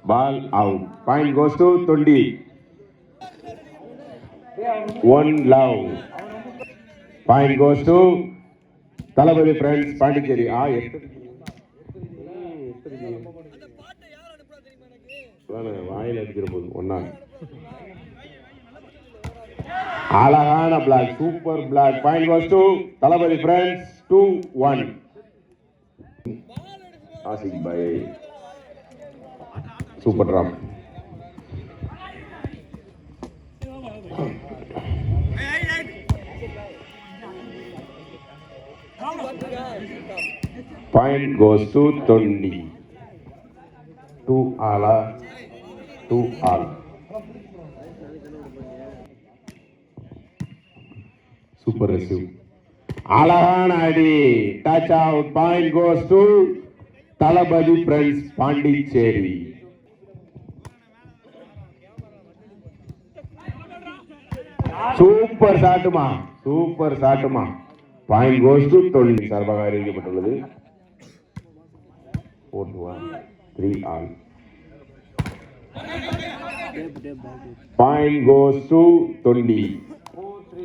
Ball out. Point goes to Tondi. One love. Point goes to Talabadi friends Pondicherry. வாயில் அடிக்கிற போது ஒன்னா அழகான block, super block. Point goes to Thalapathy friends 2-1. Ashik பாய் super drop. Point goes to Thondi. 2-all. Super receive. அழகான அடி. Touch out. Point goes to Thalapathy friends Pondicherry. Super சாட்டுமா. Point goes to Thondi சார்பாக அறிவிக்கப்பட்டுள்ளது. 4-3-all. Point goes to Tondi.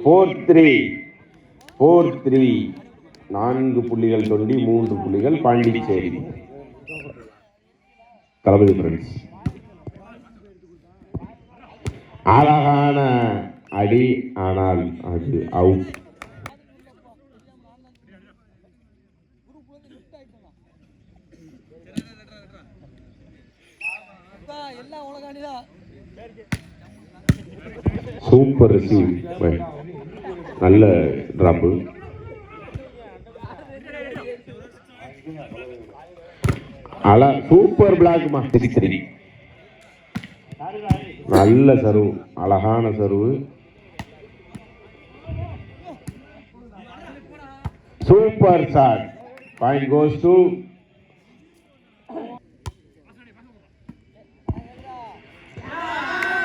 4-3. 4 புள்ளிகள் தொண்டி, 3 புள்ளிகள் பாண்டிச்சேரி. தளபதி ஃப்ரெண்ட்ஸ் அழகான அடி, ஆனால் அது அவுட். Super receive. நல்ல டிராப்பு. சூப்பர் பிளாக்மா. 3. நல்ல சர்வு, அழகான serve. Super shot. Point goes to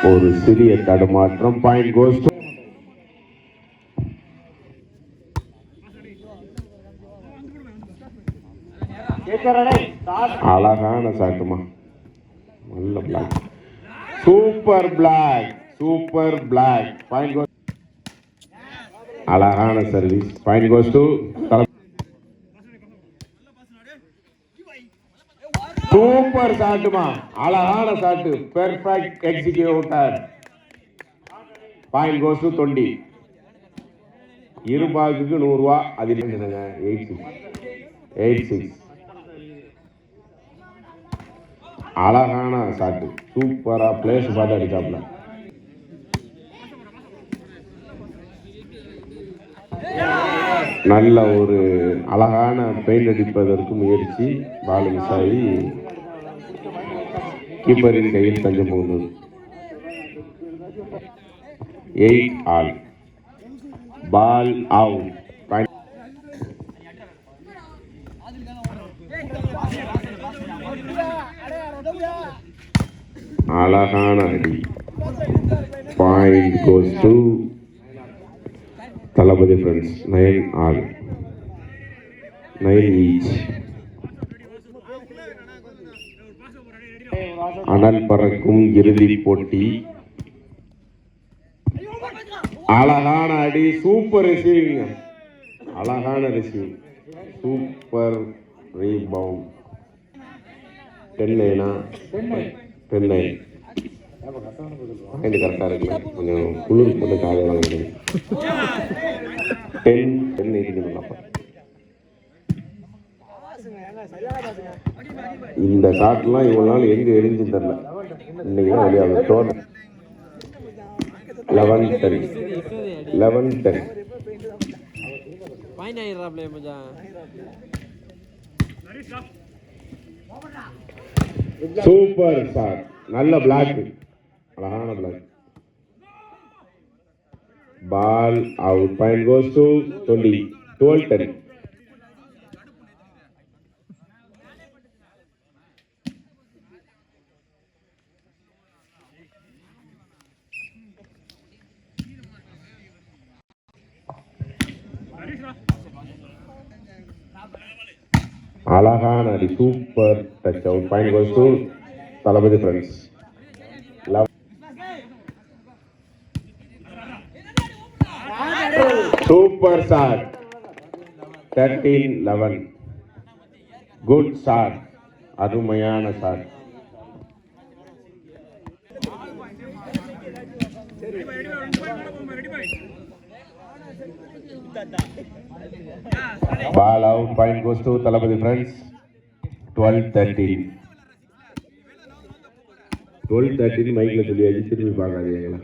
ஒரு சிறிய தடுமாற்றம். பாயிண்ட் கோஸ் டு அழகான சாட்டுமா. நல்ல block. Super block. Point goes. அழகான service. Point goes to super சாட்டுமா. அழகான shot. Perfect executor. Point goes to Thondi. இருபாக்குக்கு 100 ரூபா. அதில் 8-6. அழகான சாட்டு. சூப்பரா பிளேஸ் பார்த்து அடிச்சாப்ல. நல்ல ஒரு அழகான பெயிண்ட் அடிப்பதற்கு முயற்சி. பால் மிஸ் ஆகி கீப்பரின் கையில் தஞ்சம் போகுது. 8-all. Ball out. அழகான அடி. Point goes to Thalapathy friends. 9-all. 9 each. அனல் பறக்கும் இறுதி போட்டி. அழகான அடி. Super receiving. அழகான ரிசீவ். Super rebound. 10-9. 10-9. கரெக்டாக இருக்கு. கொஞ்சம் குளிர் போட்டு காலையில் வாங்கிடுங்க. 10-8. இந்த ஷாட்லாம் இவ்வளோ நாள் எங்க எரிஞ்சு தரல. இன்னைக்கு தான் வெளியாகும். டோட்டல் 11-10. Super shot. நல்ல பிளாக். அழகான block. Ball out. Point goes to Thondi. 12-10. அழகான அடி. Super touch out. Point goes to Thalapathy friends. Super shot. 13-11. Good shot. அருமையான shot. Ball out. Point goes to Talabadi friends. 12-13. 12-13 மைக்ல சொல்லியாச்சு, திரும்பி பார்க்காதீங்களா?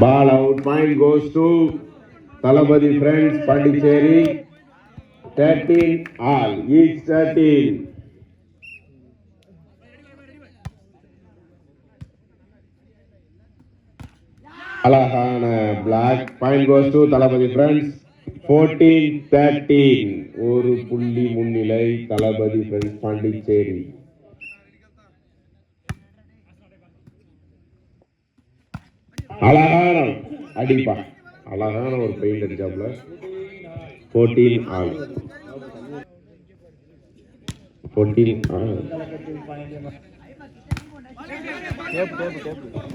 Ball out. Point goes to Talabadi friends. Pondicherry. 13 all. Each 13. அழகான black. Point goes to Talabadi friends. 14-13. ஒரு புள்ளி முன்னிலை Talabadi friends Pondicherry. அழகான அடிப்பா, அழகான ஒரு பெயிண்ட் அடிச்சாப்ல. 14 all. 14 all.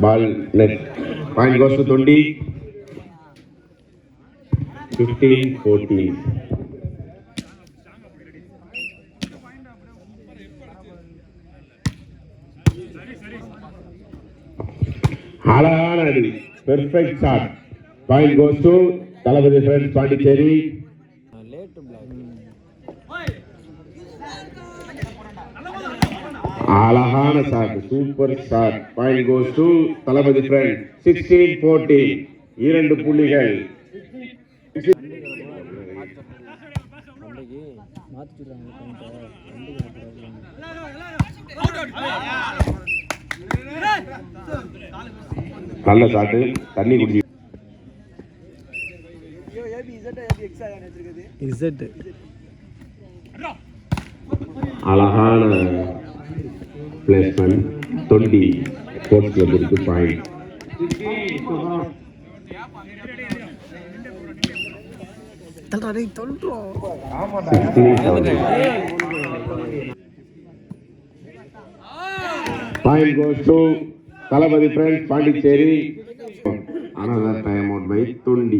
Ball net. Point goes to 20. 15-14. அழகான அடி, perfect shot. Point goes to Thalapathy friends Pondicherry. அழகான shot, super shot. Point goes to Thalapathy friends. 16-14. 2 புள்ளிகள். நல்ல ஷாட்டு, தண்ணி குடிச்சு. அழகான பிளேஸ்மெண்ட். 20 ஸ்போர்ட்ஸ் கிளப்பிற்கு point. Point goes to Thalapathy friends Pondicherry. Another time out by 20.